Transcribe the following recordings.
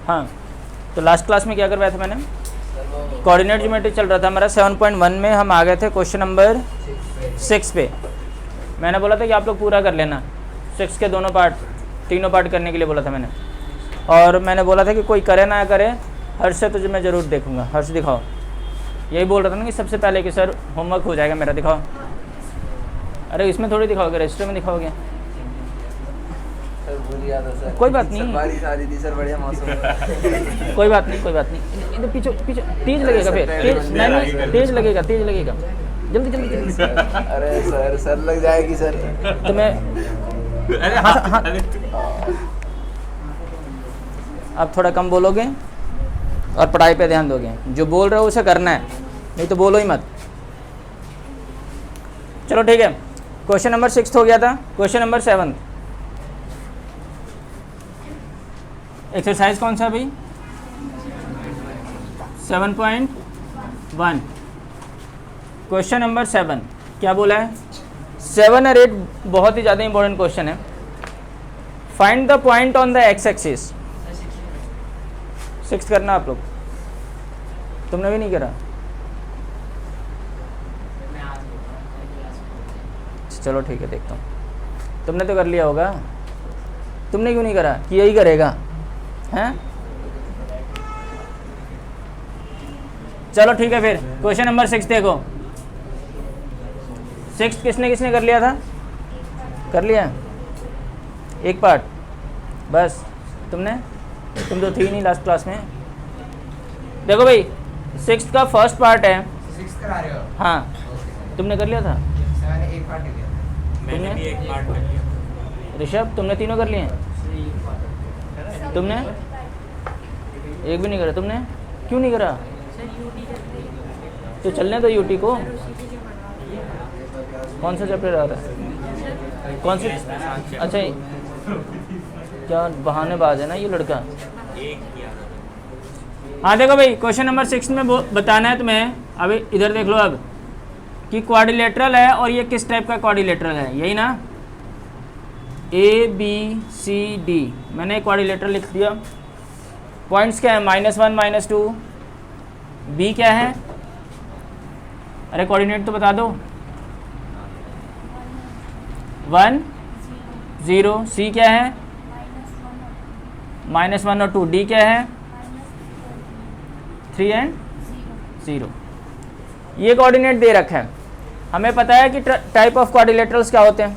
हाँ, तो last class में क्या करवाया था मैंने? कोऑर्डिनेट ज्योमेट्री चल रहा था हमारा 7.1 में। हम आ गए थे क्वेश्चन नंबर 6 पे। मैंने बोला था कि आप लोग पूरा कर लेना 6 के दोनों पार्ट, तीनों पार्ट करने के लिए बोला था मैंने। और मैंने बोला था कि कोई करे ना करे, हर्ष से तुझे मैं ज़रूर देखूंगा। हर्ष दिखाओ, यही बोल रहा था ना कि सबसे पहले कि सर होमवर्क हो जाएगा मेरा, दिखाओ। अरे इसमें थोड़ी दिखाओगे, रजिस्टर में दिखाओगे। कोई बात नहीं, कोई बात नहीं, कोई बात नहीं। इधर पीछे पीछे तेज लगेगा, फिर तेज नहीं, तेज लगेगा, तेज लगेगा। जल्दी जल्दी जल्दी। अरे सर लग जाएगी सर। तो मैं हाँ, अब थोड़ा कम बोलोगे और पढ़ाई पे ध्यान दोगे। जो बोल रहे हो उसे करना है, नहीं तो बोलो ही मत। चलो ठीक है, क्वेश्चन नंबर 6 हो गया था। क्वेश्चन नंबर 7 एक्सरसाइज कौन सा है भाई? 7.1 क्वेश्चन नंबर 7 क्या बोला है? 7 और 8 बहुत ही ज़्यादा इंपॉर्टेंट क्वेश्चन है। Find the point on the x axis. 6 करना आप लोग, तुमने भी नहीं करा? चलो ठीक है, देखता हूँ। तुमने तो कर लिया होगा, तुमने क्यों नहीं करा? कि यही करेगा हैं? चलो ठीक है, फिर क्वेश्चन नंबर 6 देखो। 6 किसने किसने कर लिया था? कर लिया एक पार्ट बस। तुमने? तुम तो थी नहीं लास्ट क्लास में। देखो भाई, 6 का फर्स्ट पार्ट है। 6 करा रहे हो? हाँ, तुमने कर लिया था? मैंने एक पार्ट किया। मैंने भी एक पार्ट कर लिया। ऋषभ तुमने तीनों कर लिए? तुमने एक भी नहीं करा? तुमने क्यों नहीं करा? तो चलने दो यूटी को। कौन सा चैप्टर आ रहा है? कौन सी? अच्छा, क्या बहानेबाज है ना ये लड़का। हाँ देखो भाई, क्वेश्चन नंबर 6 में बताना है तुम्हें। अभी इधर देख लो अब कि क्वाड्रिलेटरल है, और ये किस टाइप का क्वाड्रिलेटरल है, यही ना? ABCD मैंने क्वाड्रिलेटरल लिख दिया। पॉइंट्स क्या है? -1 -2। B क्या है? अरे कोऑर्डिनेट तो बता दो। 1 0। C क्या है? -1 और 2। D क्या है? 3 और 0। ये कोऑर्डिनेट दे रखा है। हमें पता है कि टाइप ऑफ क्वाड्रिलेटरल्स क्या होते हैं।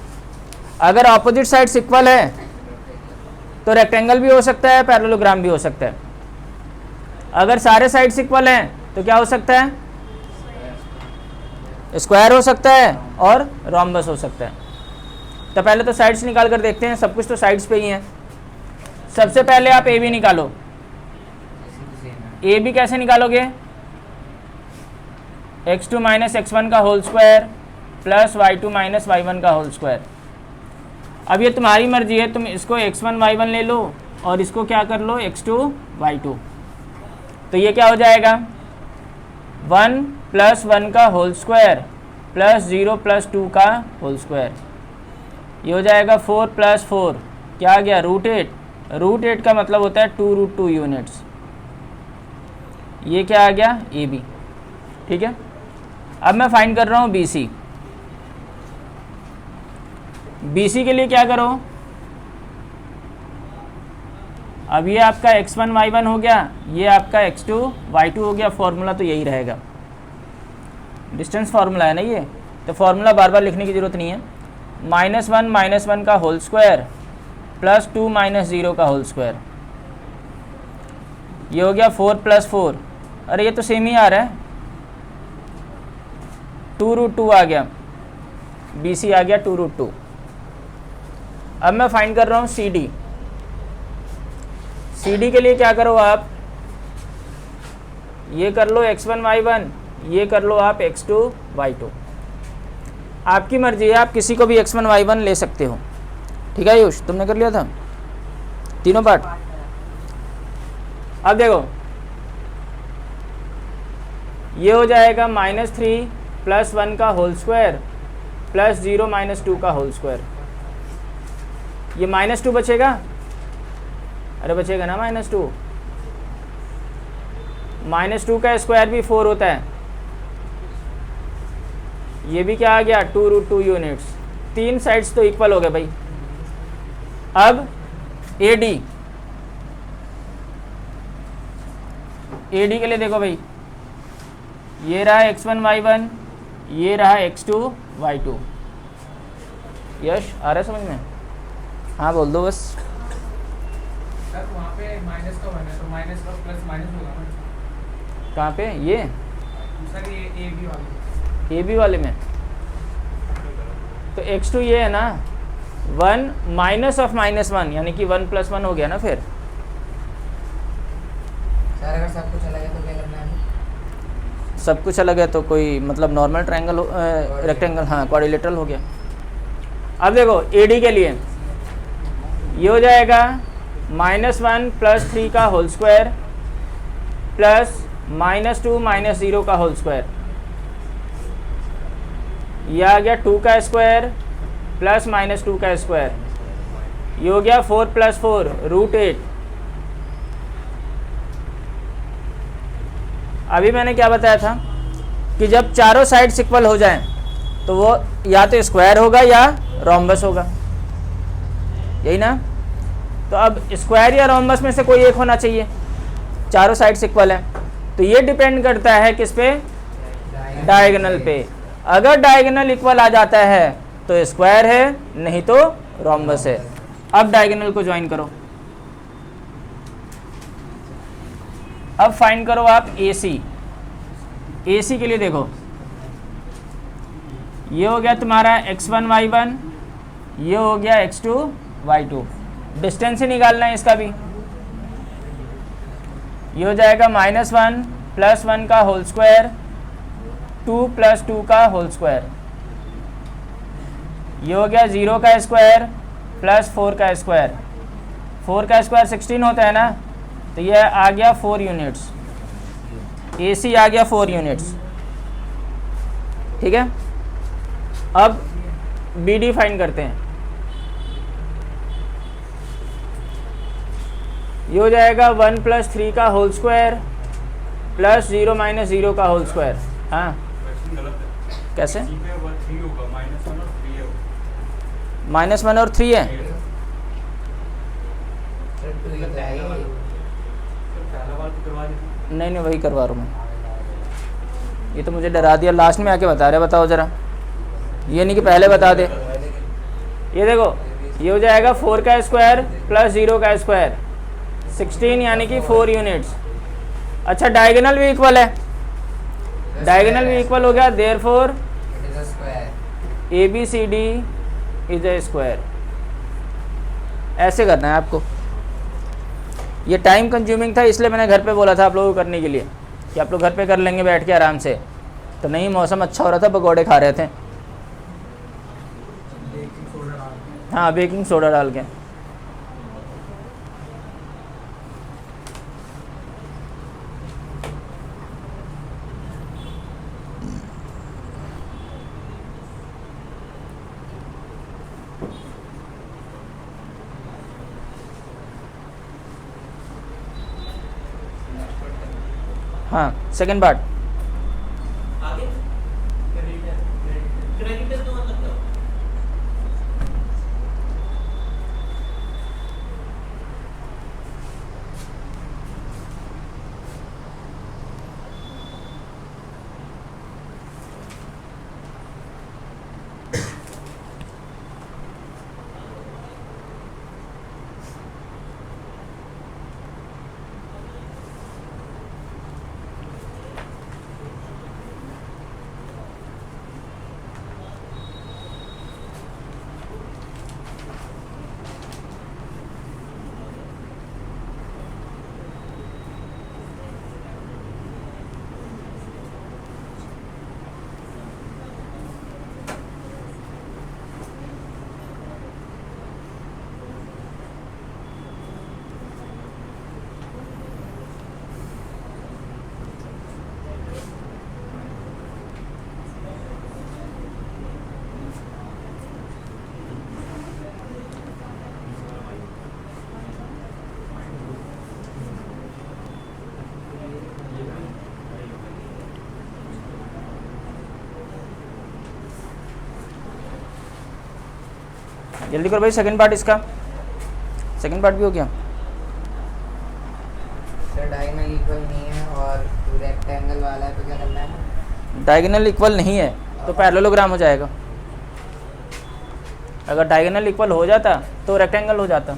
अगर ऑपोजिट साइड्स इक्वल है तो रेक्टेंगल भी हो सकता है, पैरेललोग्राम भी हो सकता है। अगर सारे साइड्स इक्वल हैं तो क्या हो सकता है? स्क्वायर हो सकता है और रोम्बस हो सकता है। तो पहले तो साइड्स निकाल कर देखते हैं। सब कुछ तो साइड्स पे ही है। सबसे पहले आप AB निकालो। AB कैसे निकालोगे? x2 - x1 का whole square plus y2 - y1 का होल स्क्वायर। अब ये तुम्हारी मर्जी है, तुम इसको x1 y1 ले लो और इसको क्या कर लो x2 y2। तो ये क्या हो जाएगा? 1 + 1 का होल स्क्वायर प्लस 0 + 2 का होल स्क्वायर। ये हो जाएगा 4 + 4 क्या आ गया? √8। √8 का मतलब होता है 2√2 यूनिट्स। ये क्या आ गया? AB। ठीक है, अब मैं फाइंड कर रहा हूँ BC। BC के लिए क्या करो? अब ये आपका x1 y1 हो गया, ये आपका x2 y2 हो गया। फॉर्मूला तो यही रहेगा, डिस्टेंस फार्मूला है ना ये, तो फार्मूला बार बार लिखने की ज़रूरत नहीं है। -1 - 1 का होल स्क्वायर प्लस 2 - 0 का होल स्क्वायर। ये हो गया 4 + 4। अरे ये तो सेम ही आ रहा है, 2√2 आ गया। BC आ गया 2√2। अब मैं फाइंड कर रहा हूँ CD। CD के लिए क्या करो आप? ये कर लो x1 y1, ये कर लो आप x2 y2। आपकी मर्जी है, आप किसी को भी x1 y1 ले सकते हो। ठीक है आयुष, तुमने कर लिया था तीनों पार्ट? अब देखो, ये हो जाएगा -3 + 1 का होल स्क्वायर प्लस 0 - 2 का होल स्क्वायर। ये -2 बचेगा। अरे बचेगा ना -2। -2 का स्क्वायर भी 4 होता है, ये भी क्या आ गया 2√2 यूनिट्स। 3 साइड्स तो इक्वल हो गए भाई। अब AD के लिए देखो भाई, ये रहा x1 y1, ये रहा x2 y2। यश आ रहा है समझ में? हाँ बोल दो बस। सर वहाँ पे माइनस का 1 है तो माइनस का प्लस माइनस होगा ना कहाँ पे? ये सर, ये ए बी वाले AB वाले में तो x2 ये है ना 1 माइनस ऑफ -1, यानी कि 1 + 1 हो गया ना। फिर सर अगर सब कुछ अलग है तो क्या करना है? सब कुछ अलग है तो कोई मतलब नॉर्मल ट्रायंगल रेक्टेंगल, हाँ क्वाड्रिलेटरल हो गया। अब देखो AD के लिए ये हो जाएगा -1 + 3 का होल स्क्वायर प्लस -2 - 0 का होल स्क्वायर। यह आ गया 2 का स्क्वायर प्लस -2 का स्क्वायर। ये हो गया 4 + 4 √8। अभी मैंने क्या बताया था कि जब चारों साइड्स इक्वल हो जाएं तो वो या तो स्क्वायर होगा या रोम्बस होगा, यही ना। तो अब स्क्वायर या रोम्बस में से कोई एक होना चाहिए, चारों साइड्स इक्वल है। तो ये डिपेंड करता है किस पे? डायगोनल पे। अगर डायगोनल इक्वल आ जाता है तो स्क्वायर है, नहीं तो रोम्बस है। अब डायगोनल को ज्वाइन करो। अब फाइंड करो आप AC के लिए देखो, ये हो गया तुम्हारा x1 y1, ये हो गया x2 y2। डिस्टेंस ही निकालना है इसका भी। ये हो जाएगा -1 + 1 का होल स्क्वायर 2 + 2 का होल स्क्वायर। ये हो गया 0 का स्क्वायर प्लस 4 का स्क्वायर। 4 का स्क्वायर 16 होता है ना, तो ये आ गया 4 यूनिट्स। AC आ गया 4 यूनिट्स, ठीक है। अब BD फाइंड करते हैं। ये हो जाएगा 1 + 3 का होल स्क्वायर प्लस 0 - 0 का होल स्क्वायर। हाँ क्वेश्चन गलत है। कैसे? C पे 3 होगा, -1 और 3 है वो। -1 और 3 है। सर टू ही तो है ये। तो पहला बार तो करवा दी। नहीं वही करवा रहा हूँ मैं। ये तो मुझे डरा दिया, लास्ट में आके बता रहे। बताओ ज़रा, ये नहीं कि पहले बता दे। ये देखो, ये हो जाएगा 4 का स्क्वायर प्लस 0 का स्क्वायर 16, यानी कि 4 यूनिट्स। अच्छा डायगोनल भी इक्वल है, डायगोनल भी इक्वल हो गया, therefore it is a square. ABCD is a square. ऐसे करना है आपको। ये टाइम कंज्यूमिंग था, इसलिए मैंने घर पे बोला था आप लोगों को करने के लिए कि आप लोग घर पे कर लेंगे बैठ के आराम से। तो नहीं, मौसम अच्छा हो रहा था, पकौड़े खा रहे थे। हाँ बेकिंग सोडा डाल के। हाँ सेकंड पार्ट। आगे क्रेडिटर तो मतलब क्या? जल्दी करो भाई, सेकंड पार्ट इसका, सेकंड पार्ट भी हो गया। सर डायगोनल इक्वल नहीं है और रेक्टेंगल वाला है तो क्या करना है? डायगोनल इक्वल नहीं है तो पैरेललोग्राम हो जाएगा। अगर डायगोनल इक्वल हो जाता तो रेक्टेंगल हो जाता।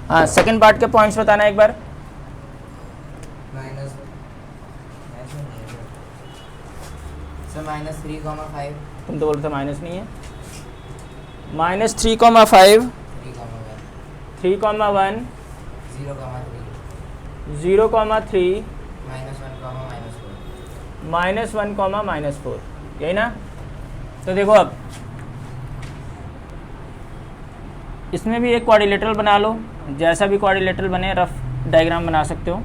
हाँ, सेकंड पार्ट के पॉइंट्स बताना एक बार। माइनस सर -3,5 तुम तो बोलते थे माइनस नहीं है। -3,5 3,1 0,3 -1, -4, यही ना। तो देखो अब इसमें भी एक क्वाड्रिलेटरल बना लो, जैसा भी क्वाड्रिलेटरल बने रफ डायग्राम बना सकते हो।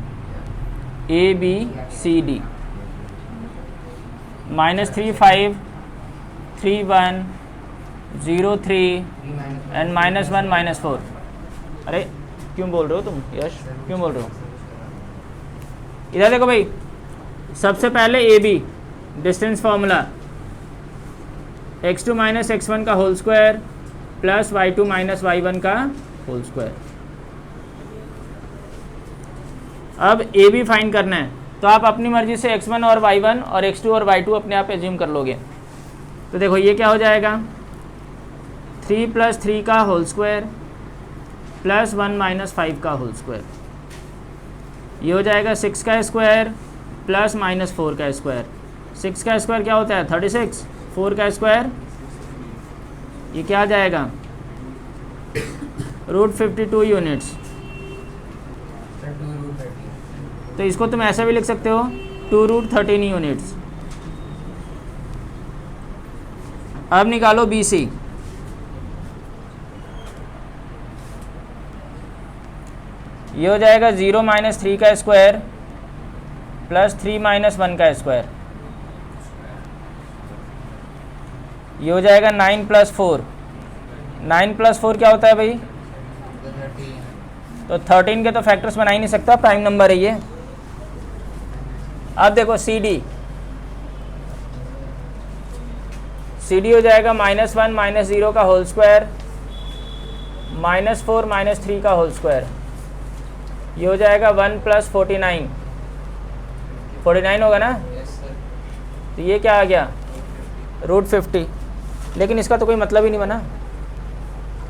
ABCD -3,5 3,1 0,3 and -1 -4। अरे क्यों बोल रहे हो तुम यश, क्यों बोल रहे हो? इधर देखो भाई, सबसे पहले AB distance formula x2 - x1 का whole square plus y2 - y1 का होल स्क्वायर। अब AB फाइंड करना है तो आप अपनी मर्जी से x1 और y1 और x2 और y2 अपने आप एज्यूम कर लोगे। तो देखो ये क्या हो जाएगा, 3 + 3 का होल स्क्वायर प्लस 1 - 5 का होल स्क्वायर। ये हो जाएगा 6 का स्क्वायर प्लस -4 का स्क्वायर। 6 का स्क्वायर क्या होता है 36, 4 का स्क्वायर ये क्या आ जाएगा √52 यूनिट्स। तो इसको तुम ऐसा भी लिख सकते हो 2√13 यूनिट्स। अब निकालो BC। ये हो जाएगा 0 - 3 का स्क्वायर प्लस 3 - 1 का स्क्वायर। ये हो जाएगा 9 + 4। 9 + 4 क्या होता है भाई? तो 13 के तो फैक्टर्स बना ही नहीं सकता, प्राइम नंबर है ये। अब देखो CD हो जाएगा -1 - 0 का होल स्क्वायर -4 - 3 का होल स्क्वायर। ये हो जाएगा 1 + 49 होगा ना। तो ये क्या आ गया √50। लेकिन इसका तो कोई मतलब ही नहीं बना।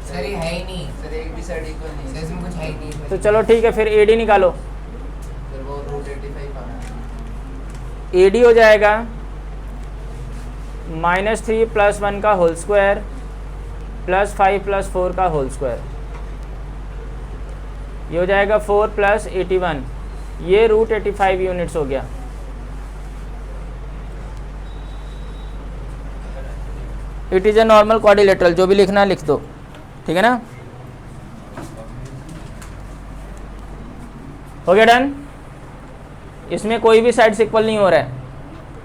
सर ये है ही नहीं सर, एक भी साइड इक्वल नहीं है, इसमें कुछ है ही नहीं। तो चलो ठीक है, फिर AD निकालो। फिर वो √85 आना है। AD हो जाएगा -3 + 1 का होल स्क्वायर प्लस 5 + 4 का होल स्क्वायर। ये हो जाएगा 4 + 81, ये √85 यूनिट्स हो गया। It is a normal quadrilateral, जो भी लिखना है लिख दो, ठीक है ना। हो गया डन। इसमें कोई भी साइड्स इक्वल नहीं हो रहा है,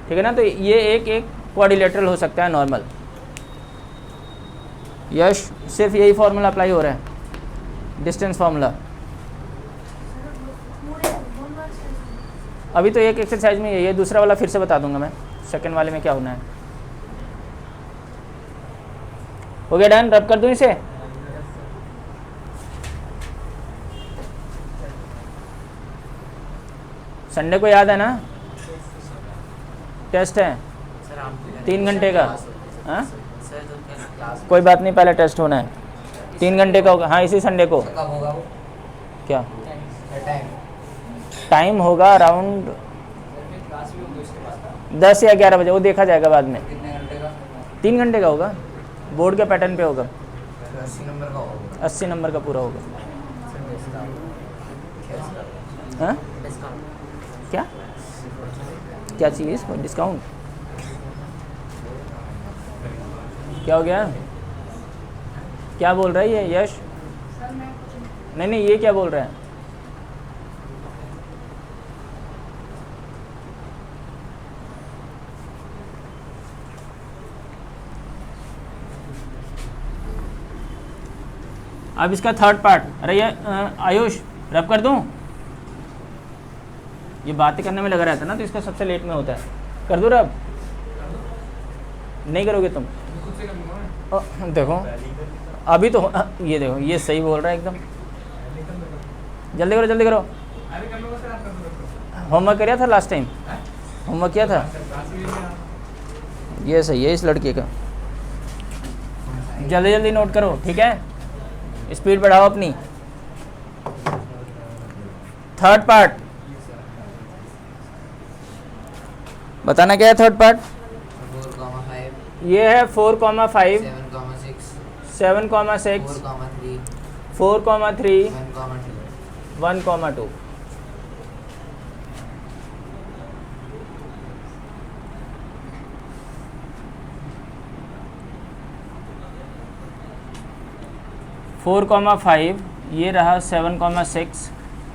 ठीक है ना। तो ये एक क्वाड्रिलेटरल हो सकता है नॉर्मल। यश सिर्फ यही फॉर्मूला अप्लाई हो रहा है, डिस्टेंस फार्मूला। अभी तो एक एक्सरसाइज में यही है, दूसरा वाला फिर से बता दूंगा मैं, सेकंड वाले में क्या होना है। हो गया डन। रब कर दूं इसे। संडे को याद है ना, टेस्ट है 3 घंटे का। हाँ कोई बात नहीं, पहले टेस्ट होना है, 3 घंटे का होगा। हाँ इसी संडे को। कब होगा वो क्या टाइम? टाइम होगा अराउंड 10 या 11 बजे, वो देखा जाएगा बाद में। कितने घंटे का? 3 घंटे का होगा, बोर्ड के पैटर्न पे होगा। 80 नंबर का होगा। 80 नंबर का पूरा होगा। हाँ क्या क्या चीज़ डिस्काउंट? क्या हो गया? क्या बोल रहा है ये यश? नहीं ये क्या बोल रहा है? अब इसका थर्ड पार्ट, अरे ये आयुष रब कर दूं, ये बातें करने में लगा रहता है ना, तो इसका सबसे लेट में होता है। कर दूं रब? नहीं करोगे तुम? खुद से कर लूँगा मैं। देखो अभी तो ये देखो, ये सही बोल रहा है एकदम। जल्दी करो जल्दी करो। अरे कर लूँगा सर, आप कर दो। होमवर्क किया था लास्ट टाइम? होमवर्क किया था? ये सही है इस लड़के का। जल्दी जल्दी नोट करो, ठीक है? स्पीड बढ़ाओ अपनी। थर्ड पार्ट बताना क्या है? थर्ड पार्ट 4,5 ये है 4,5 7,6 7,6 4,3 4,3 1,2 1,2 4,5 ये रहा 7,6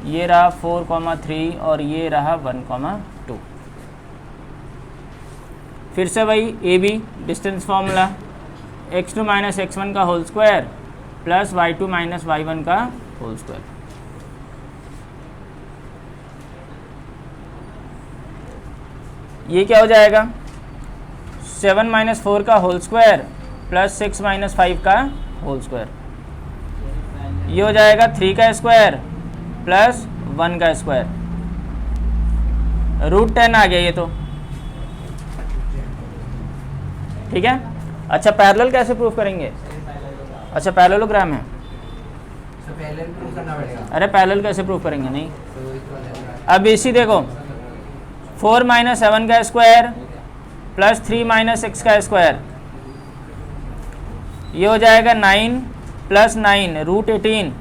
ये रहा 4,3 और ये रहा 1,2। फिर से वही A B distance formula, x2 minus x1 का whole square plus y2 minus y1 का होल स्क्वायर। ये क्या हो जाएगा? 7 माइनस 4 का होल स्क्वायर प्लस 6 माइनस 5 का होल स्क्वायर। ये हो जाएगा 3 का स्क्वायर प्लस 1 का स्क्वायर। √10 आ गया ये तो, ठीक है। अच्छा पैरेलल कैसे प्रूफ करेंगे? अच्छा पैरेललोग्राम है, तो पहले प्रूव करना पड़ेगा। अरे पैरेलल कैसे प्रूफ करेंगे? नहीं, तो इक्वल अब इसी देखो 4 माइनस 7 का स्क्वायर प्लस 3 माइनस 6 का स्क्वायर, ये हो जाएगा 9 प्लस 9 √18।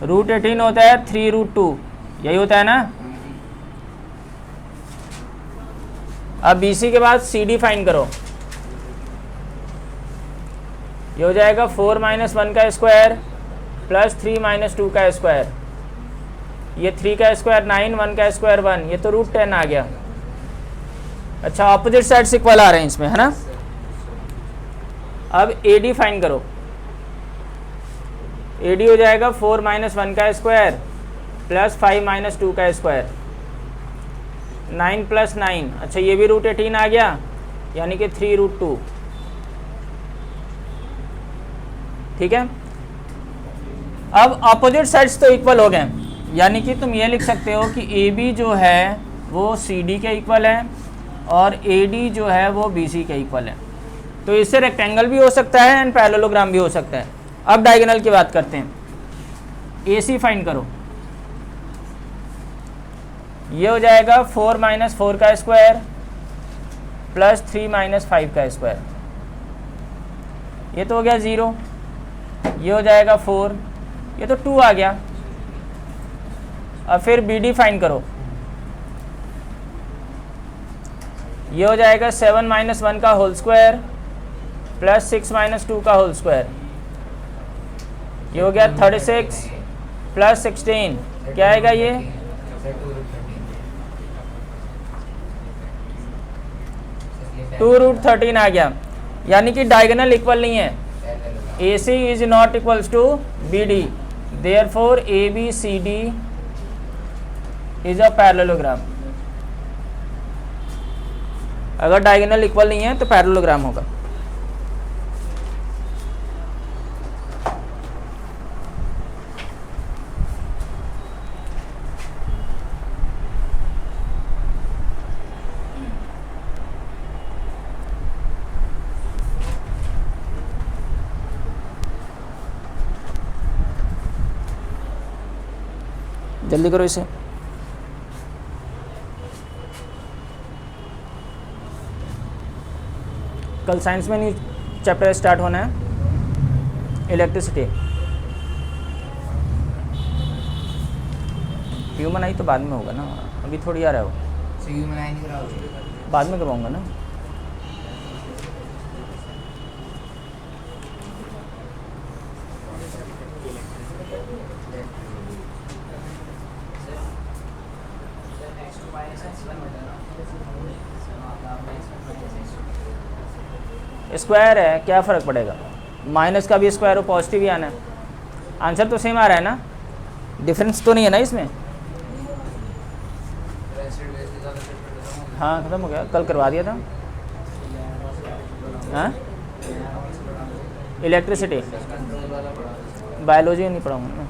√18 होता है 3√2, यही होता है ना। अब BC के बाद CD फाइंड करो, ये हो जाएगा 4 माइनस 1 का स्क्वायर प्लस 3 माइनस 2 का स्क्वायर, ये 3 का स्क्वायर 9 1 का स्क्वायर 1, ये तो √10 आ गया। अच्छा ऑपोजिट साइड इक्वल आ रहे हैं इसमें, है ना। अब AD फाइंड करो, AD हो जाएगा 4 माइनस 1 का स्क्वायर प्लस 5 माइनस 2 का स्क्वायर, 9 प्लस 9, अच्छा ये भी √18 आ गया, यानी कि 3√2, ठीक है। अब अपोजिट साइड्स तो इक्वल हो गए, यानी कि तुम ये लिख सकते हो कि AB जो है वो CD के इक्वल है और AD जो है वो BC के इक्वल है। तो इससे रेक्टेंगल भी हो सकता है एंड पैरेललोग्राम भी हो सकता है। अब डायगोनल की बात करते हैं, AC फाइंड करो, ये हो जाएगा 4 माइनस 4 का स्क्वायर प्लस 3 माइनस 5 का स्क्वायर, ये तो हो गया 0, ये हो जाएगा 4, ये तो 2 आ गया। अब फिर BD फाइंड करो, ये हो जाएगा 7 माइनस 1 का होल स्क्वायर प्लस 6 माइनस 2 का होल स्क्वायर, ये हो गया 36 प्लस 16, क्या आएगा ये 2√13 आ गया। यानी कि डायगोनल इक्वल नहीं है, AC is not equals to BD, therefore ABCD इज अ पैरेललोग्राम। अगर डायगोनल इक्वल नहीं है तो पैरेललोग्राम होगा। जल्दी करो इसे। कल साइंस में न्यू चैप्टर स्टार्ट होना है, इलेक्ट्रिसिटी। ह्यूमन आई तो बाद में होगा ना, अभी थोड़ी आ रहा है वो, बाद में करवाऊंगा ना। स्क्वायर है, क्या फ़र्क पड़ेगा, माइनस का भी स्क्वायर हो पॉजिटिव ही आना है। आंसर तो सेम आ रहा है ना, डिफरेंस तो नहीं है ना इसमें। हाँ ख़त्म हो गया, कल करवा दिया था। हाँ इलेक्ट्रिसिटी, बायोलॉजी नहीं पढ़ाऊँगा ना।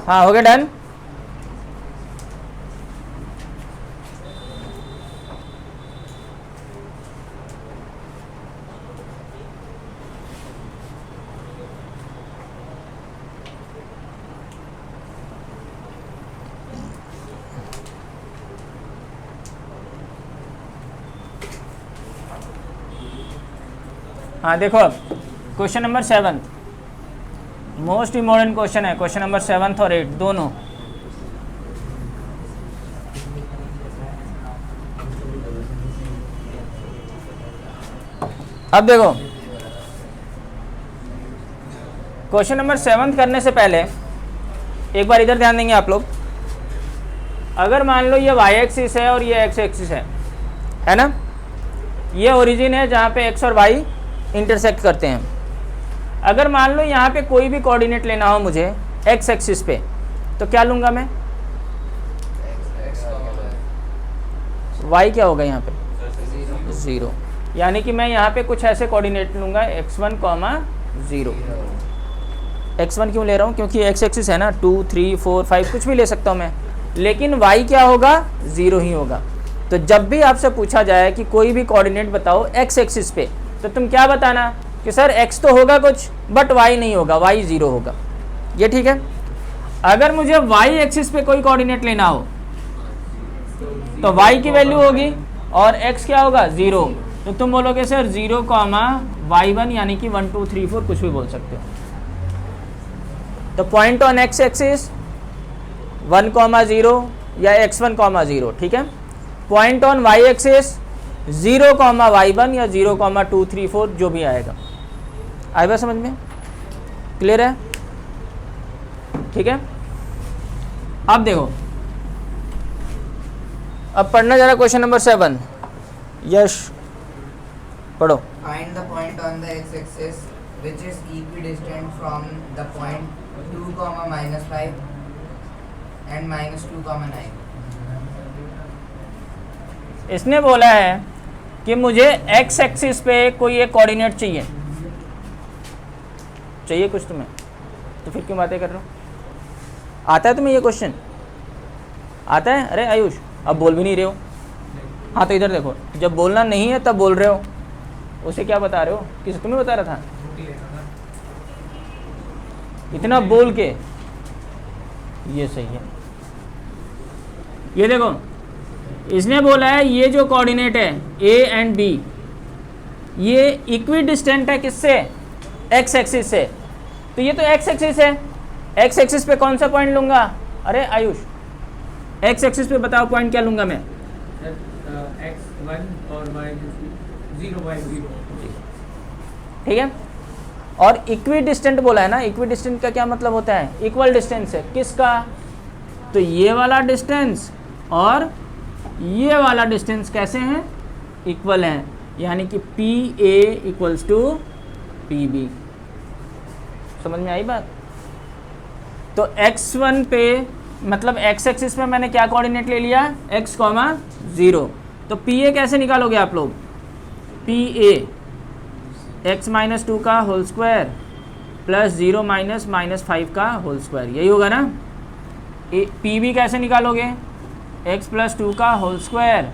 हाँ हो गया डन। हाँ देखो अब question number 7 most important question है, क्वेश्चन नंबर 7 और 8 दोनों। अब देखो क्वेश्चन नंबर 7 करने से पहले एक बार इधर ध्यान देंगे आप लोग। अगर मान लो ये y एक्सिस है और ये x एक्सिस है ना, ये ओरिजिन है जहाँ पे x और y इंटरसेक्ट करते हैं। अगर मान लो यहाँ पे कोई भी कोऑर्डिनेट लेना हो मुझे x एक्सिस पे, तो क्या लूँगा मैं, y क्या होगा यहाँ पे 0, यानी कि मैं यहाँ पे कुछ ऐसे कोऑर्डिनेट लूँगा x1, 0। x1 क्यों ले रहा हूँ, क्योंकि x एक्सिस है ना, 2, 3, 4, 5 कुछ भी ले सकता हूँ मैं, लेकिन y क्या होगा 0 ही होगा। तो जब भी आपसे पूछा जाए कि कोई भी कोऑर्डिनेट बताओ x एक्सिस पे, तो तुम क्या बताना कि सर x तो होगा कुछ बट y नहीं होगा, y 0 होगा। ये ठीक है। अगर मुझे y एक्सिस पे कोई कोऑर्डिनेट लेना हो तो y की वैल्यू होगी और x क्या होगा 0, तो तुम बोलोगे सर 0, y1 यानी कि 1, 2, 3, 4 कुछ भी बोल सकते हो। तो पॉइंट ऑन x एक्सिस 1, 0 या x1, 0, ठीक है। Point on y axis 0, y1 या 0, 2, 3, 4 जो भी आएगा। आएगा समझ में, क्लियर है, ठीक है। अब देखो, अब पढ़ना जरा क्वेश्चन नंबर 7। यश पढ़ो। Find the point on the x-axis which is equidistant from the point 2, -5 and -2, 9. इसने बोला है कि मुझे x एक्सिस पे कोई एक कोऑर्डिनेट चाहिए कुछ तुम्हें, तो फिर क्यों बातें कर रहे हो। आता है तुम्हें ये क्वेश्चन, आता है। अरे आयुष अब बोल भी नहीं रहे हो। हाँ तो इधर देखो, जब बोलना नहीं है तब बोल रहे हो, उसे क्या बता रहे हो, किसे तुम्हें बता रहा था, इतना बोल के। ये सही है। ये देखो इसने बोला है ये जो कोऑर्डिनेट है a एंड b, ये इक्विडिस्टेंट है किससे, x एक्सिस से। तो ये तो x एक्सिस है, x एक्सिस पे कौन सा पॉइंट लूंगा। अरे आयुष x एक्सिस पे बताओ पॉइंट क्या लूंगा मैं, x1 और y 0, y 0, ठीक है। और इक्विडिस्टेंट बोला है ना, इक्विडिस्टेंट का क्या मतलब होता है, इक्वल डिस्टेंस है किसका, तो ये वाला डिस्टेंस और ये वाला डिस्टेंस कैसे हैं, इक्वल हैं, यानी कि PA इक्वल्स टू PB। समझ में आई बात। तो x1 पे मतलब x एक्सिस पे मैंने क्या कोऑर्डिनेट ले लिया, x, 0। तो PA कैसे निकालोगे आप लोग, PA x -2 का होल स्क्वायर प्लस 0 -5 का होल स्क्वायर, यही होगा ना। PB कैसे निकालोगे, x + 2 का होल स्क्वायर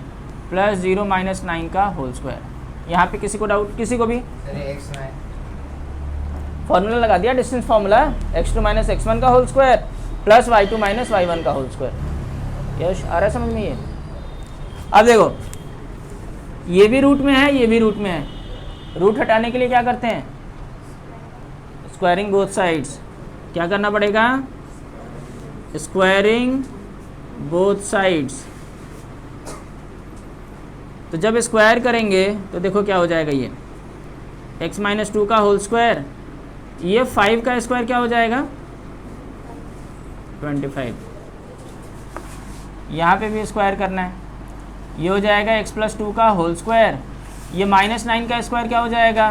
प्लस 0 -9 का होल स्क्वायर। यहाँ पे किसी को डाउट, किसी को भी, अरे x में फॉर्मूला लगा दिया, डिस्टेंस फॉर्मूला, x2 - x1 का whole square plus y2 - y1 का होल स्क्वायर। यश आ रहा है समझ में ये। अब देखो ये भी रूट में है, ये भी रूट में है, रूट हटाने के लिए क्या करते हैं, स्क्वायरिंग बोथ साइड्स। क्या करना पड़ेगा, स्क्वायरिंग बोथ साइड्स। तो जब स्क्वायर करेंगे तो देखो क्या हो जाएगा, ये x -2 का होल स्क्वायर, ये 5 का स्क्वायर क्या हो जाएगा 25। यहाँ पे भी स्क्वायर करना है, ये हो जाएगा x प्लस 2 का होल स्क्वायर, ये -9 का स्क्वायर क्या हो जाएगा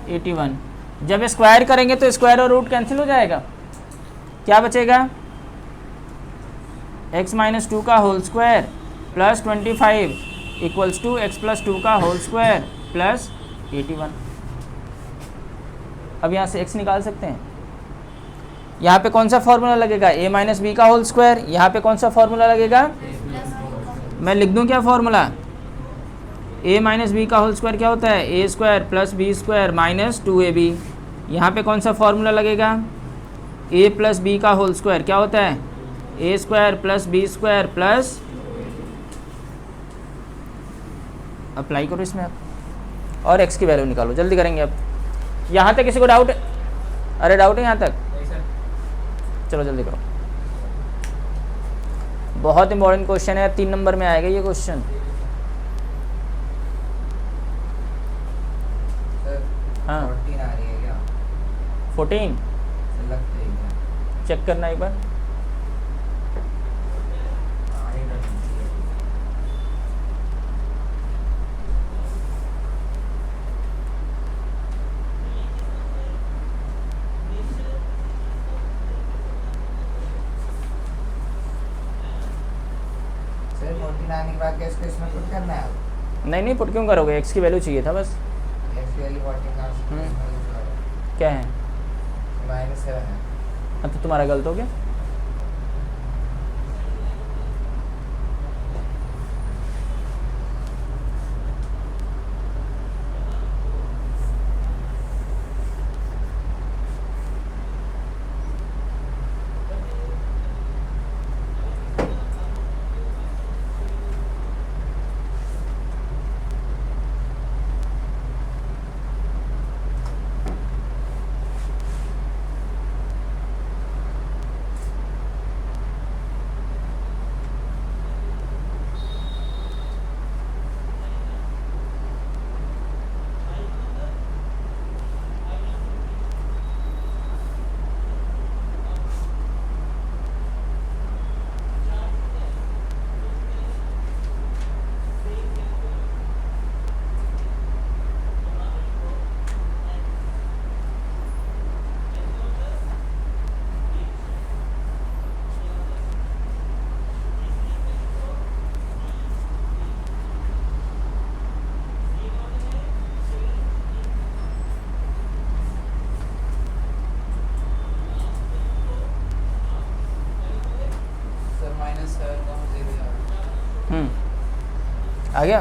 81। जब स्क्वायर करेंगे तो स्क्वायर और रूट कैंसिल हो जाएगा, क्या बचेगा x माइनस 2 का whole square plus 25 equals to x plus 2 का होल स्क्वायर प्लस 81। अब यहाँ से x निकाल सकते हैं। यहाँ पे कौन सा फॉर्मूला लगेगा, a माइनस बी का होल स्क्वायर। यहाँ पे कौन सा फॉर्मूला लगेगा, मैं लिख दूँ क्या फॉर्मूला, a माइनस बी का होल स्क्वायर क्या होता है a square plus B square minus 2ab। यहाँ पे कौन सा फॉर्मूला लगेगा, a प्लस बी का होल स्क्वायर क्या होता है a square plus B square plus, apply करो इसमें आप और x की वैल्यू निकालो, जल्दी करेंगे अब। यहाँ तक किसी को डाउट है, अरे डाउट है यहाँ तक, नहीं सर। चलो जल्दी करो। बहुत इंपॉर्टेंट क्वेश्चन है, 3 नंबर में आएगा ये क्वेश्चन। सर हाँ 14 आ रही है क्या? 14 सर लगता है क्या? चेक करना एक बार। सर 14 आने के बाद क्या इसको इसमें पुट करना है अब? नहीं पुट क्यों करोगे, x की वैल्यू चाहिए था बस। एक्स की वैल्यू 14 का क्या है, -7 है। अब तो तुम्हारा गलत हो गया। सर -7 आ गया,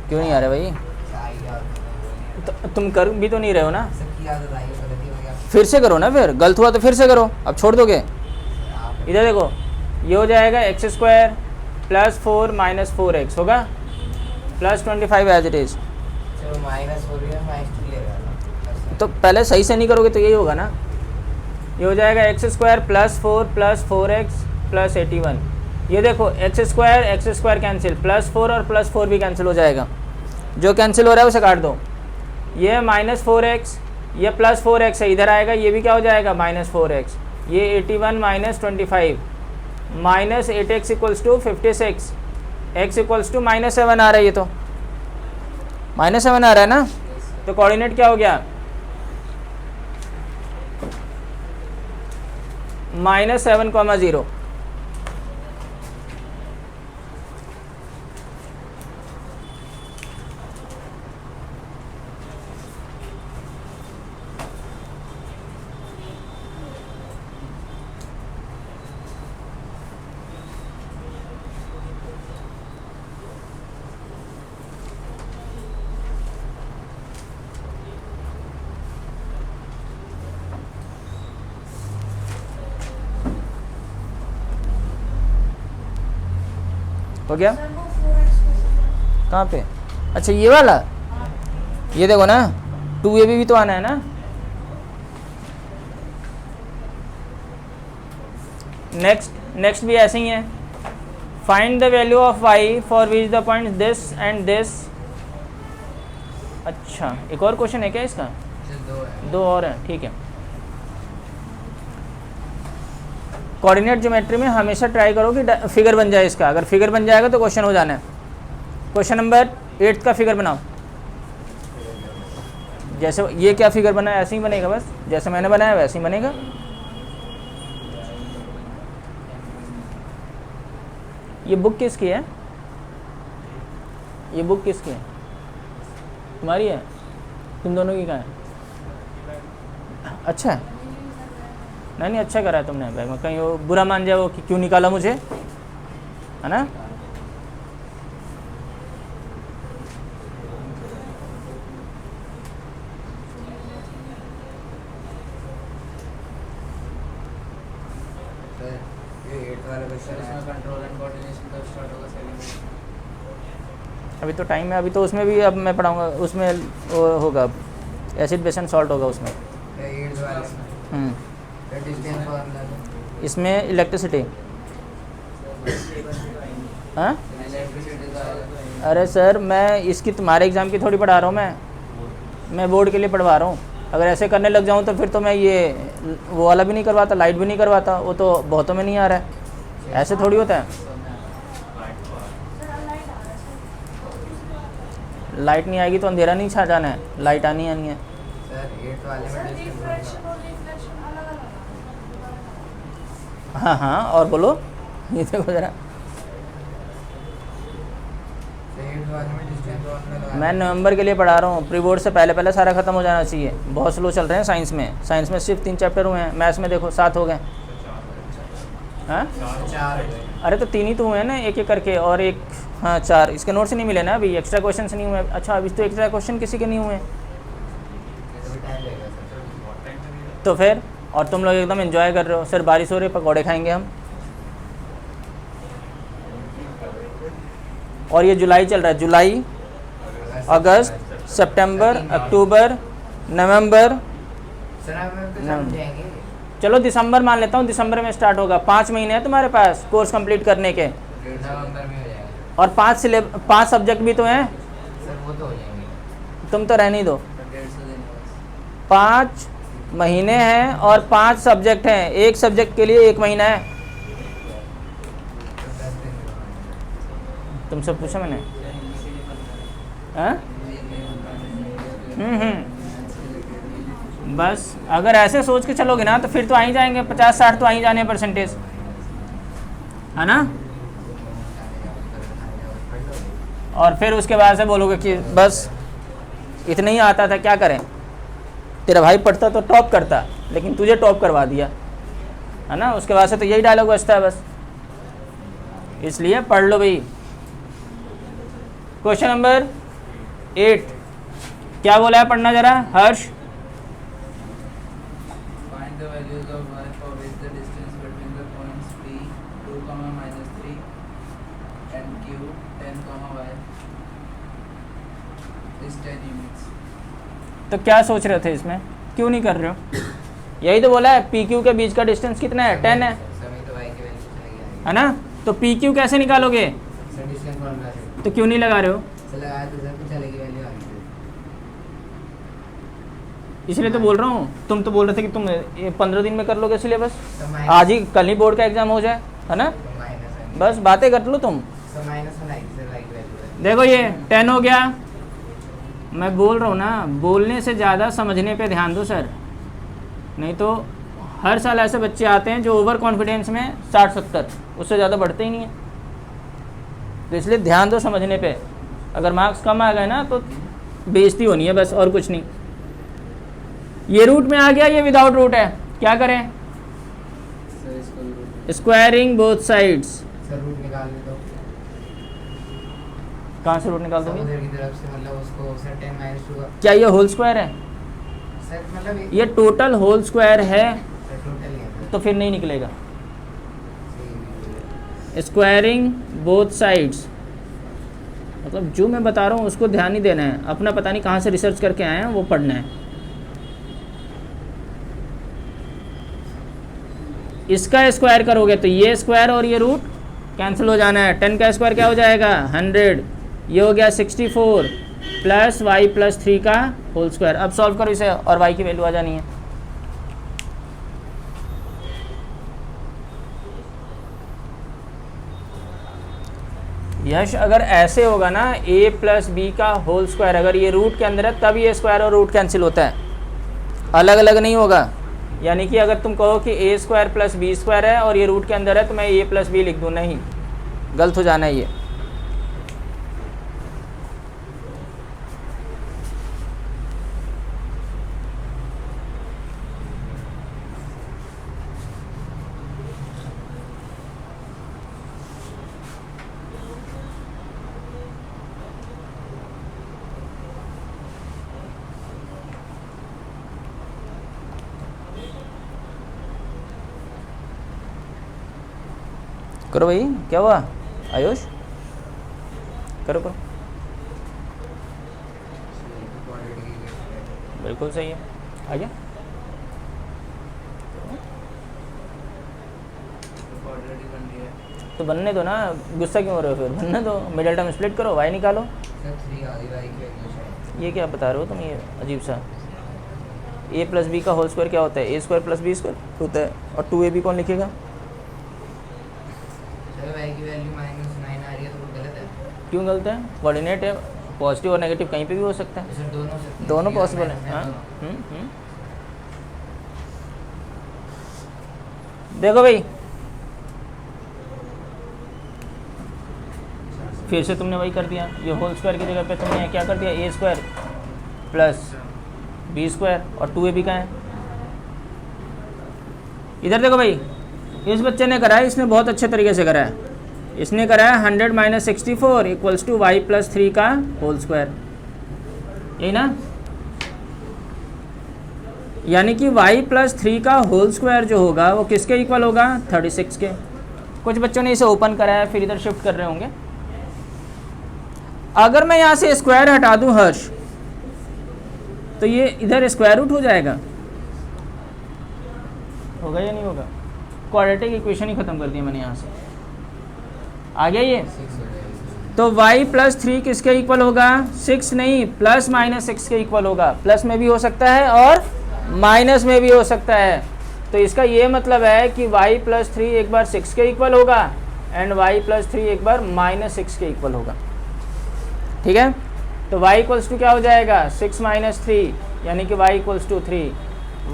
क्यों नहीं आ रहा भाई, आएगा। तुम कर भी तो नहीं रहे हो ना, सर की आदत आई है, गलती हो गया। फिर से करो ना, फिर गलत हुआ तो फिर से करो, अब छोड़ दोगे। आप इधर देखो, ये हो जाएगा x square plus 4 minus 4x होगा प्लस 25 एज इट इज़। चलो -4 भी है, -2 लेगा। तो पहले सही से नहीं करोगे तो यही होगा ना, ये हो जाएगा x square plus 4x plus 81। ये देखो x स्क्वायर कैंसिल, +4 और +4 भी कैंसिल हो जाएगा, जो कैंसिल हो रहा है उसे काट दो। ये -4x, ये +4x है, इधर आएगा, ये भी क्या हो जाएगा -4x। ये 81 minus 25 minus 8x equals to 56, x equals to -7 आ रहा है, ये तो -7 आ रहा है ना, तो कोऑर्डिनेट क्या हो गया -7,0। हो गया, कहाँ पे, अच्छा ये वाला, ये देखो ना 2ab भी तो आना है ना। नेक्स्ट भी ऐसे ही है, find the value of y for which the point this and this. अच्छा एक और क्वेश्चन है क्या इसका, सर 2 है। 2 और हैं, ठीक है। कोऑर्डिनेट ज्योमेट्री में हमेशा ट्राई करो कि फिगर बन जाए इसका। अगर फिगर बन जाएगा तो क्वेश्चन हो जाना है। क्वेश्चन नंबर 8 का फिगर बनाओ। जैसे ये क्या फिगर बना है, ऐसे ही बनेगा, बस जैसे मैंने बनाया वैसे ही बनेगा। ये बुक किसकी है? ये बुक किसकी है? तुम्हारी है? तुम दोनों की कहाँ है? अच्छा है, नहीं अच्छा करा है तुमने बैग में, कहीं वो बुरा मान जाए वो कि क्यों निकाला मुझे, है ना। सर ये 8th वाला क्वेश्चन है। इसमें कंट्रोल एंड कोऑर्डिनेशन कब स्टार्ट होगा सेलिब्रेशन? अभी तो टाइम है, अभी तो उसमें भी अब मैं पढ़ाऊँगा, उसमें वो होगा एसिड बेस एंड सॉल्ट होगा उसमें। 8th वाले द डिस्टेंस फॉर्मूला इसमें इलेक्ट्रिसिटी। हाँ इलेक्ट्रिसिटी का आएगा। अरे सर मैं इसकी तुम्हारे एग्ज़ाम की थोड़ी पढ़ा रहा हूँ, मैं बोर्ड के लिए पढ़वा रहा हूँ। अगर ऐसे करने लग जाऊँ तो फिर तो मैं ये वो वाला भी नहीं करवाता, लाइट भी नहीं करवाता, वो तो बहुतों में नहीं आ रहा है, ऐसे थोड़ी होता है। लाइट नहीं आएगी तो अंधेरा नहीं छा जाना है, लाइट आनी है। सर 8th वाले में डिस्टेंस हाँ हाँ, और बोलो, ये देखो ज़रा। 8th वाले में डिस्टेंस फॉर्मूला मैं नवंबर के लिए पढ़ा रहा हूँ, प्री बोर्ड से पहले सारा ख़त्म हो जाना चाहिए। बहुत स्लो चल रहे हैं साइंस में सिर्फ 3 चैप्टर हुए हैं, मैथ्स में देखो 7 हो गए। हाँ 4 अरे तो 3 ही तो हुए हैं ना, एक एक करके, और एक, हाँ 4। इसके नोट्स नहीं मिले ना अभी, एक्स्ट्रा क्वेश्चन नहीं हुए। अच्छा अभी तो एक्स्ट्रा क्वेश्चन किसी के नहीं हुए, टाइम लगेगा सर। तो फिर और तुम लोग एकदम एंजॉय कर रहे हो। सर बारिश हो रही है, पकौड़े खाएंगे हम। और ये जुलाई चल रहा है, जुलाई, अगस्त, सितंबर, अक्टूबर, नवंबर, सर हम तो समझेंगे। चलो दिसंबर मान लेता हूँ, दिसंबर में स्टार्ट होगा। 5 महीने हैं तुम्हारे पास कोर्स कंप्लीट करने के, नवंबर में हो जाएगा और 5 सब्जेक्ट भी तो हैं। सर, वो तो हो जाएंगे। तुम तो रहने ही दो। 150 दिन बस। 5 महीने हैं और 5 सब्जेक्ट हैं, एक सब्जेक्ट के लिए 1 महीना है। तो 10 दिन में हो जाएगा। तुमसे पूछा मैंने, हाँ? बस अगर ऐसे सोच के चलोगे ना तो फिर तो आ ही जाएंगे, 50-60 तो आ ही जाने परसेंटेज, है ना। और फिर उसके बाद से बोलोगे कि बस इतना ही आता था, क्या करें, तेरा भाई पढ़ता तो टॉप करता, लेकिन तुझे टॉप करवा दिया, है ना। उसके बाद से तो यही डायलॉग बचता है बस, इसलिए पढ़ लो भाई। क्वेश्चन नंबर 8 क्या बोला है, पढ़ना जरा हर्ष। Find the values of y for which the distance between the points P 2, -3 and Q 10, y is 10 units. तो क्या सोच रहे थे इसमें, क्यों नहीं कर रहे हो? यही तो बोला है, पी क्यू के बीच का डिस्टेंस कितना है, 10 है, समय तो y की वैल्यू चली जाएगी। है ना। तो पी क्यू कैसे निकालोगे, सर डिस्टेंस फॉर्मूला से तो क्यों नहीं लगा रहे हो? सर लगाया तो सर कुछ चलेगी वैल्यू आ गई। इसलिए तो बोल रहा हूँ, तुम तो बोल रहे थे कि तुम ये 15 दिन में कर लोगे सिलेबस, तो माइनस आज ही कल ही बोर्ड का एग्जाम हो जाए, है ना। तो माइनस है। बस बातें कर लो तुम। तो माइनस में लाएगी सर y की वैल्यू। देखो ये 10 हो गया। मैं बोल रहा हूँ ना, बोलने से ज़्यादा समझने पे ध्यान दो सर, नहीं तो हर साल ऐसे बच्चे आते हैं जो ओवर कॉन्फिडेंस में 60-70, उससे ज़्यादा बढ़ते ही नहीं है। तो इसलिए ध्यान दो समझने पे, अगर मार्क्स कम आ गए ना तो बेइज्जती होनी है बस, और कुछ नहीं। ये रूट में आ गया, ये विदाउट रूट है, क्या करें, सर इसको squaring both sides. Sir root निकाल दे तो कहाँ से रूट निकाल दोगे? समुद्र की तरफ से, मतलब उसको सर 10 - 2 का क्या ये होल स्क्वायर है? सर मतलब ये टोटल होल स्क्वायर है, सर टोटल ही है सर। तो फिर नहीं निकलेगा। सही। स्क्वायरिंग बोथ साइड्स, मतलब जो मैं बता रहा हूँ उसको ध्यान नहीं देना है, अपना पता नहीं कहाँ से रिसर्च करके आए हैं वो पढ़ना है। इसका स्क्वायर करोगे तो ये स्क्वायर और ये रूट कैंसिल हो जाना है। 10 का स्क्वायर क्या हो जाएगा, 100। ये हो गया 64 प्लस y + 3 का होल स्क्वायर। अब सॉल्व करो इसे और y की वैल्यू आ जानी है। यश अगर ऐसे होगा ना a प्लस बी का होल स्क्वायर, अगर ये रूट के अंदर है तब ये स्क्वायर और रूट कैंसिल होता है, अलग अलग नहीं होगा। यानी कि अगर तुम कहो कि a square plus B square है और ये रूट के अंदर है तो मैं a प्लस बी लिख दूँ, नहीं, गलत हो जाना है ये। करो भाई, क्या हुआ आयुष, करो करो, बिल्कुल सही है, आ गया। ऑलरेडी बन गया है। तो बनने दो ना, गुस्सा क्यों हो रहे हो फिर, बनने दो, मिडिल टर्म स्प्लिट करो, वाई निकालो। सर 3 आधी वाई की वैल्यू शायद। ये क्या बता रहे हो तुम, ये अजीब सा। a प्लस बी का होल स्क्वायर क्या होता है, a square plus B square होता है, और 2ab कौन लिखेगा? सर वाई की वैल्यू -9 आ रही है तो वो गलत है। क्यों गलत है? कोऑर्डिनेट है, पॉजिटिव और नेगेटिव कहीं पे भी हो सकता है, सर दोनों हो सकते हैं। दोनों मैं- पॉसिबल मैं है। हाँ दोनों। देखो भाई, फिर से तुमने वही कर दिया, ये होल स्क्वायर की जगह पे तुमने क्या कर दिया, a square plus B square, और 2ab का है। इधर देखो भाई, इस बच्चे ने करा है, इसने बहुत अच्छे तरीके से करा है, इसने करा है 100 - 64 इक्वल्स टू वाई प्लस 3 का होल स्क्वायर, यही ना। यानी कि y प्लस 3 का होल स्क्वायर जो होगा वो किसके इक्वल होगा, 36 के। कुछ बच्चों ने इसे ओपन करा है फिर इधर शिफ्ट कर रहे होंगे। अगर मैं यहाँ से स्क्वायर हटा दूँ हर्ष, तो ये इधर स्क्वायर रूट हो जाएगा, होगा या नहीं होगा? क्वाड्रेटिक इक्वेशन ही खत्म कर दिया मैंने यहाँ से, आ गया ये। 6 हो जाएगा। तो y प्लस 3 किसके इक्वल होगा, 6 नहीं, प्लस माइनस 6 के इक्वल होगा। प्लस में भी हो सकता है और माइनस में भी हो सकता है। तो इसका ये मतलब है कि y प्लस 3 एक बार 6 के इक्वल होगा एंड y प्लस 3 एक बार -6 के इक्वल होगा। ठीक है, तो y इक्वल्स टू क्या हो जाएगा, 6 - 3, यानी कि y equals to 3।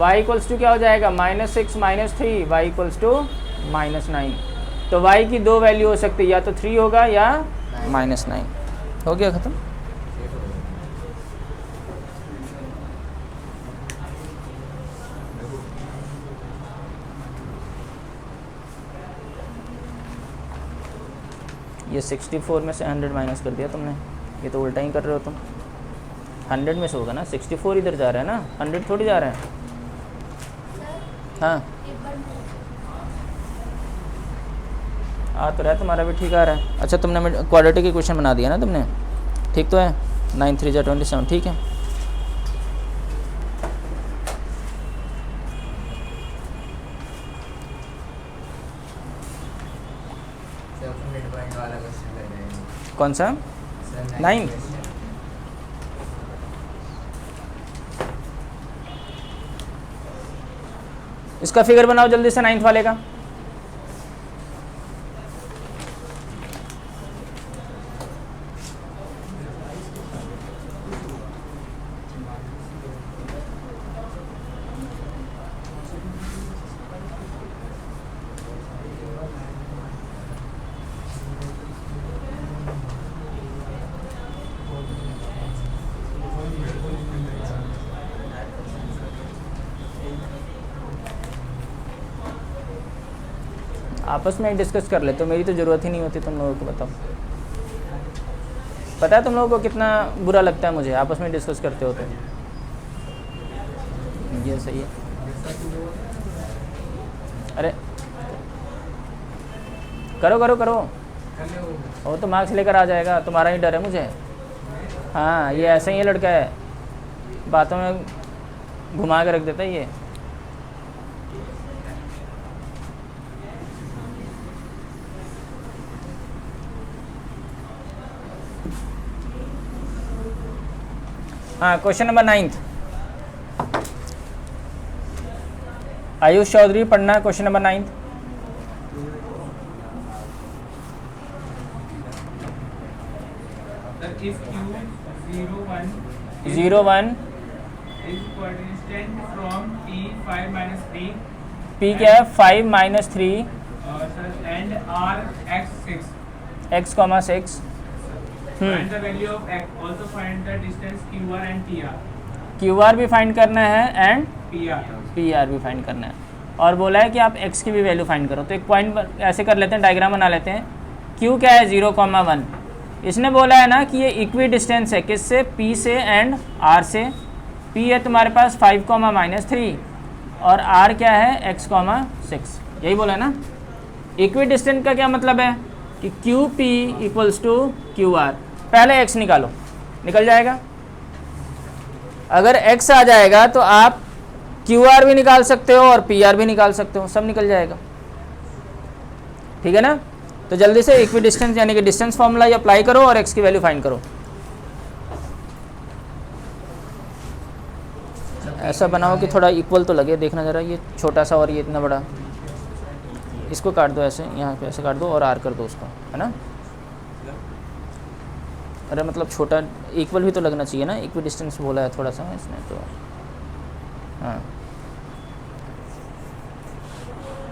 y equals to क्या हो जाएगा, -6 - 3, y इक्वल्स टू -9। तो y की दो वैल्यू हो सकती है, या तो 3 होगा या -9। हो गया ख़त्म। ये 64 में से 100 माइनस कर दिया तुमने, ये तो उल्टा ही कर रहे हो तुम। 100 में से होगा ना, 64 इधर जा रहा है ना, 100 थोड़ी जा रहा है। हाँ आ तो रहा है, तुम्हारा भी ठीक आ रहा है। अच्छा तुमने क्वाड्रेटिक इक्वेशन बना दिया ना तुमने, ठीक तो है। 9 3 27, ठीक है। सर आपको मिड पॉइंट वाला क्वेश्चन कर रहे हैं कौन सा? सर 9? क्वेश्चन। इसका फिगर बनाओ जल्दी से 9th वाले का। आपस में डिस्कस कर ले, तो मेरी तो ज़रूरत ही नहीं होती तुम लोगों को। बताओ, पता है तुम लोगों को कितना बुरा लगता है मुझे, आपस में डिस्कस करते होते। ये सही है। अरे करो करो करो, वो तो मार्क्स लेकर आ जाएगा, तुम्हारा ही डर है मुझे। हाँ ये ऐसा ही लड़का है, बातों में घुमा के रख देता है ये। हाँ question number 9th, Ayush Chaudhary पढ़ना question number 9th। 0 1 is equidistant from P 5 minus 3 P क्या है 5 minus 3 sir, and R x 6. x comma 6 Find the value of x. Also find the distance QR and TR. QR भी find करना है and PR. PR भी find करना है, और बोला है कि आप x की भी वैल्यू फाइंड करो। तो एक पॉइंट ऐसे कर लेते हैं, डायग्राम बना लेते हैं। Q क्या है 0 1, इसने बोला है ना कि ये इक्वी डिस्टेंस है किससे, P से एंड R से। P है तुम्हारे पास 5 -3 और R क्या है x 6, यही बोला है ना। इक्वी डिस्टेंस का क्या मतलब है कि QP इक्वल्स टू QR। पहले x निकालो, निकल जाएगा। अगर x आ जाएगा तो आप QR भी निकाल सकते हो और PR भी निकाल सकते हो, सब निकल जाएगा। ठीक है ना। तो जल्दी से इक्वी डिस्टेंस यानी कि डिस्टेंस फॉर्मूला अप्लाई करो और x की वैल्यू फाइंड करो। ऐसा बनाओ कि थोड़ा इक्वल तो लगे, देखना ज़रा, ये छोटा सा और ये इतना बड़ा। इसको काट दो ऐसे, यहाँ पे ऐसे काट दो और R कर दो उसको, है ना। अरे मतलब छोटा इक्वल भी तो लगना चाहिए ना, इक्वी डिस्टेंस बोला है थोड़ा सा इसने तो। हाँ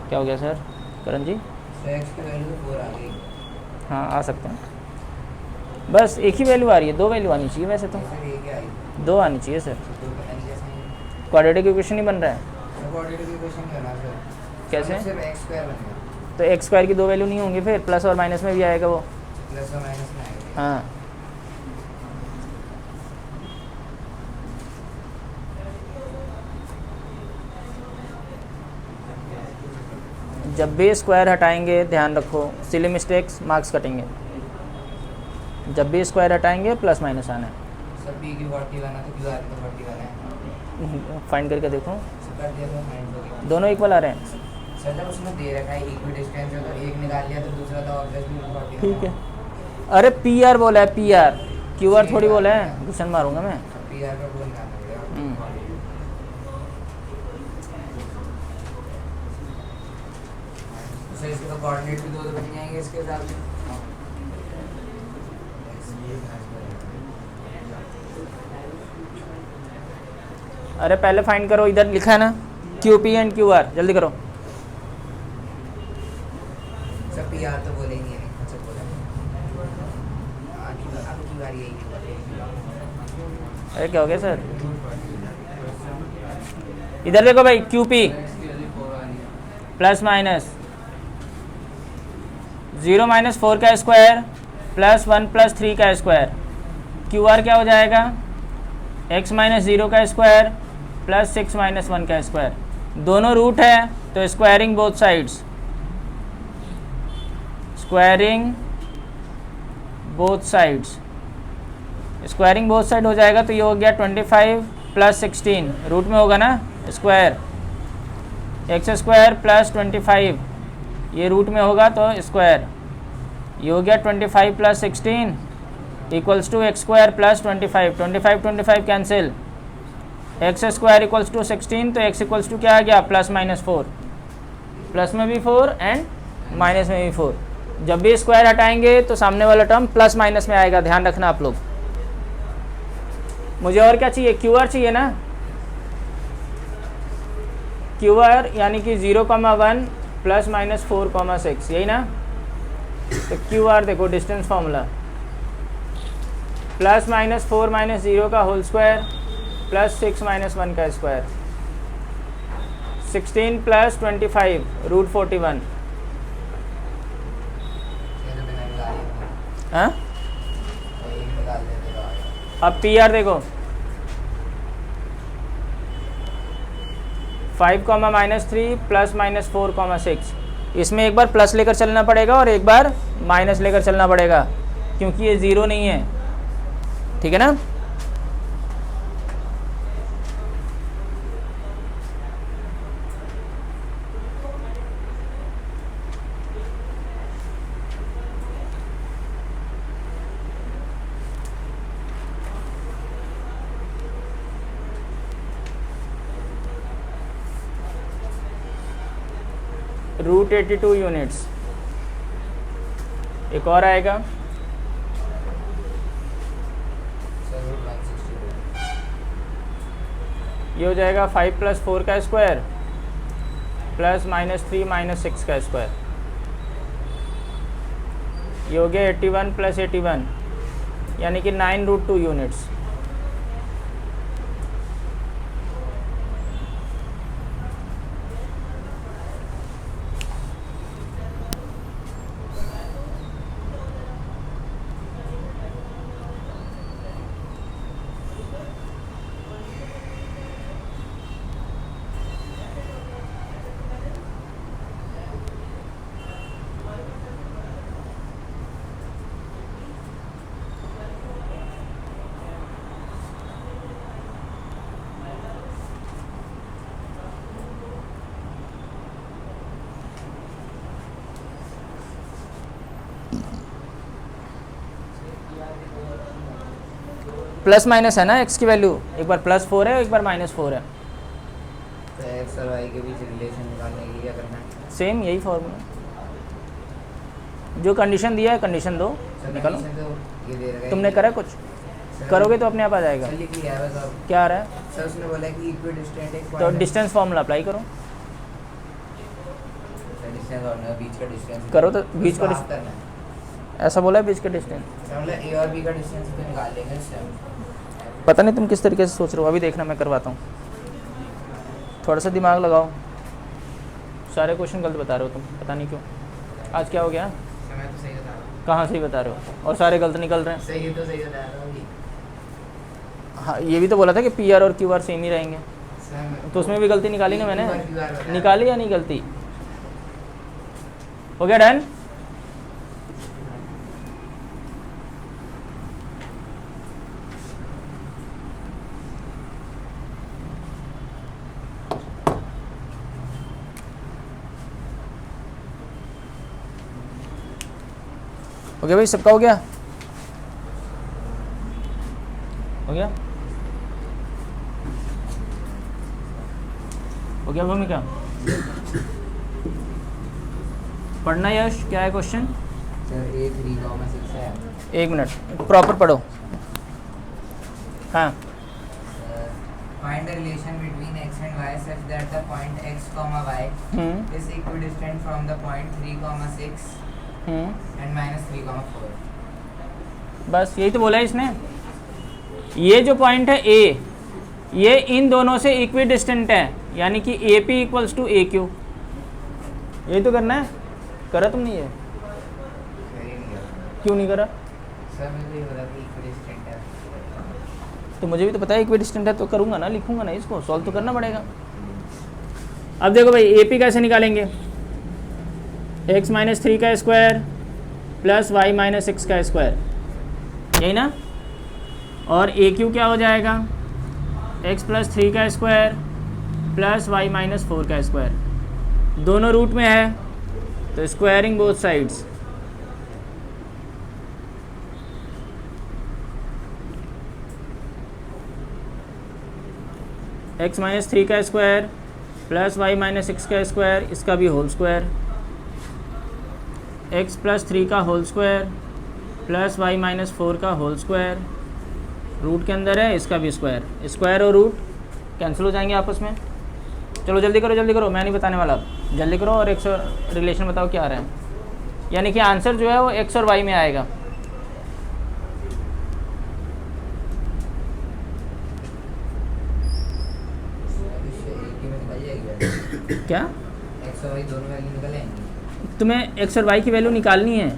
क्या हो गया सर करण जी? तो x की वैल्यू 4 आ गई। हाँ आ सकते हैं, बस एक ही वैल्यू आ रही है, 2 वैल्यू आनी चाहिए वैसे तो, सर ये क्या आई? 2 आनी चाहिए सर। तो पता नहीं कैसे है। क्वाड्रेटिक इक्वेशन नहीं बन रहा है क्वाड्रेटिक इक्वेशन क्या है सर? कैसे? सिर्फ x² बनेगा, तो x स्क्वायर की 2 वैल्यू नहीं होंगी, फिर प्लस और माइनस में भी आएगा वो। प्लस और माइनस में आएगा। हाँ जब भी स्क्वायर हटाएंगे ध्यान रखो, सिली मिस्टेक्स मार्क्स कटेंगे। जब भी स्क्वायर हटाएंगे प्लस माइनस आना है। सर p की 41 है तो QR की 41 है। फाइंड करके देखो, सर कर दिया तो फाइंड हो गया। दोनों इक्वल आ रहे हैं। सर जब उसमें दे रखा है इक्वी डिस्टेंस है तो एक निकाल लिया तो दूसरा तो ऑब्वियसली 41। ठीक है। अरे PR बोला है, PR QR थोड़ी बोला है, घुसन मारूंगा मैं। PR का वो निकालना पड़ेगा। सर इसके तो कोऑर्डिनेट भी 2 बन जाएंगे इसके हिसाब से। अरे पहले फाइंड करो, इधर लिखा है ना QP एंड QR, जल्दी करो। सर PR तो बोलेंगे नहीं, अच्छा बोला। अब की बारी यही अरे क्या हो गया सर? इधर देखो भाई, QP X की वैल्यू 4 आ रही है। प्लस माइनस 0 - 4 का स्क्वायर प्लस 1 + 3 का स्क्वायर। QR क्या हो जाएगा? x - 0 का स्क्वायर प्लस 6 - 1 का स्क्वायर। दोनों रूट है तो squaring both sides, squaring both sides, squaring both side हो जाएगा तो ये हो गया 25 + 16, रूट में होगा ना स्क्वायर, x² + 25 ये रूट में होगा तो स्क्वायर, ये हो गया 25 + 16 equals to x² + 25, 25 cancel, x² = 16 तो x इक्वल्स टू क्या आ गया +-4, प्लस में भी 4 एंड माइनस में भी 4। जब भी स्क्वायर हटाएंगे तो सामने वाला टर्म प्लस माइनस में आएगा, ध्यान रखना आप लोग। मुझे और क्या चाहिए? QR चाहिए ना, QR यानी कि 0, 1 ± 4, 6 यही ना। तो QR देखो डिस्टेंस फॉर्मूला +-4 - 0 का होल स्क्वायर प्लस 6 - 1 का स्क्वायर, 16 + 25 √41। हाँ अब PR देखो 5, -3 + -4, 6, इसमें एक बार प्लस लेकर चलना पड़ेगा और एक बार माइनस लेकर चलना पड़ेगा क्योंकि ये 0 नहीं है। ठीक है ना। √82 यूनिट्स, एक और आएगा सर 162। ये हो जाएगा 5 + 4 का स्क्वायर प्लस -3 - 6 का स्क्वायर। ये हो गया 81 + 81 यानी कि 9√2 यूनिट्स। प्लस माइनस है ना एक्स की वैल्यू, एक बार +4 है एक बार -4 है। तो एक्स और वाई के बीच रिलेशन निकालने के लिए क्या करना है? सेम यही फॉर्मूला, जो कंडीशन दिया है कंडीशन दो, सर, निकालो। condition तो ये दे रखा है तुमने कि- करा कुछ, सर, करोगे तो अपने आप आ जाएगा। सर लिख लिया है बस अब। क्या आ रहा है? सर उसने बोला कि इक्विडिस्टेंट एक तो point है। डिस्टेंस फॉर्मूला अप्लाई करो। सर डिस्टेंस और ना बीच का डिस्टेंस करो तो बीच का उसको डिस- half करना है। ऐसा बोला है बीच का डिस्टेंस। सर मतलब ए और बी का डिस्टेंस तो निकाल लेंगे इससे हम। पता नहीं तुम किस तरीके से सोच रहे हो, अभी देखना मैं करवाता हूँ। थोड़ा सा दिमाग लगाओ, सारे क्वेश्चन गलत बता रहे हो तुम, पता नहीं क्यों। आज क्या हो गया? सर मैं तो सही बता रहा हूँ। कहाँ सही बता रहे हो और सारे गलत निकल रहे हैं। सही तो सही बता रहा हूँ अभी। हाँ ये भी तो बोला था कि PR और QR सेम ही रहेंगे, सर मैं- तो उसमें भी गलती निकाली ना मैंने। QR बताया। निकाली या नहीं गलती? हो गया डन? हो गया भाई, सबका हो गया? हो गया? हो गया भूमिका? पढ़ना यश, क्या है क्वेश्चन? सर ए 3,6 है। एक मिनट प्रॉपर पढ़ो। हाँ Find the relation between x and y such that the point x, y is equidistant from the point 3,6 and -3,4. बस यही तो बोला है इसने। ये जो पॉइंट है A, ये इन दोनों से इक्वी डिस्टेंट है, यानी कि AP = AQ। यही तो करना है। करा तुमने ये? सही नहीं है। क्यों नहीं करा? सर मुझे तो ये पता कि equidistant है। तो मुझे भी तो पता है इक्वी डिस्टेंट है, तो करूँगा ना, लिखूंगा ना, इसको सॉल्व तो करना पड़ेगा। अब देखो भाई AP कैसे निकालेंगे? x - 3 का स्क्वायर प्लस y - 6 का स्क्वायर, यही ना। और AQ क्या हो जाएगा? x + 3 का स्क्वायर प्लस y - 4 का स्क्वायर। दोनों रूट में है तो स्क्वायरिंग बोथ साइड्स। x - 3 का स्क्वायर प्लस y - 6 का स्क्वायर, इसका भी होल स्क्वायर। x + 3 का होल स्क्वायर प्लस y - 4 का होल स्क्वायर, रूट के अंदर है, इसका भी स्क्वायर। स्क्वायर और रूट कैंसिल हो जाएंगे आपस में। चलो जल्दी करो जल्दी करो, मैं नहीं बताने वाला, जल्दी करो। और x और रिलेशन बताओ क्या आ रहा है, यानी कि आंसर जो है वो x और y में आएगा। इससे एक ही में निकल जाएगी। क्या x और y दोनों वैल्यू निकल आएंगी। तुम्हें x और y की वैल्यू निकालनी है?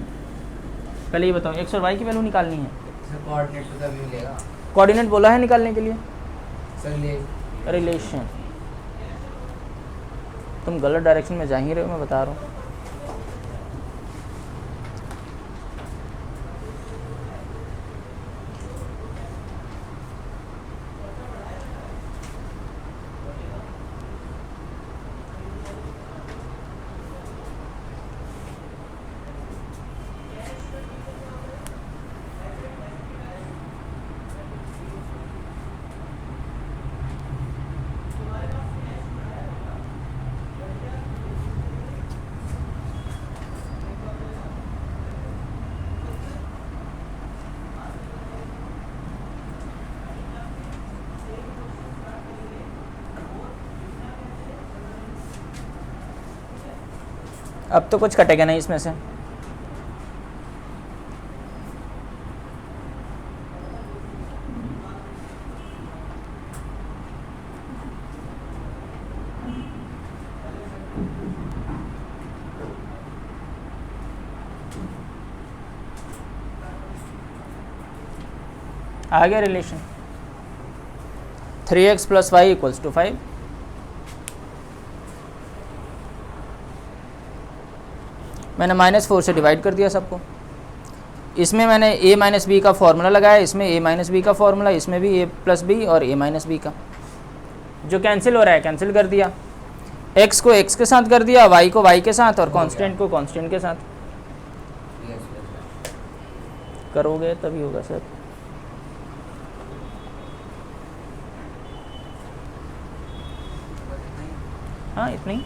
पहले ये बताओ, x और y की वैल्यू निकालनी है। सर कोऑर्डिनेट तो तभी मिलेगा। कोऑर्डिनेट बोला है निकालने के लिए, सर ले रिलेशन। तुम गलत डायरेक्शन में जा ही रहे हो, मैं बता रहा हूँ। अब तो कुछ कटेगा नहीं इसमें से। आ गया relation 3x plus Y equals to 5। मैंने -4 से डिवाइड कर दिया सबको। इसमें मैंने a माइनस बी का फॉर्मूला लगाया, इसमें a माइनस बी का फॉर्मूला, इसमें भी a प्लस बी और a माइनस बी का, जो कैंसिल हो रहा है कैंसिल कर दिया। x को x के साथ कर दिया, y को y के साथ और कांस्टेंट को कांस्टेंट के साथ। करोगे तभी होगा सर। हाँ इतना ही।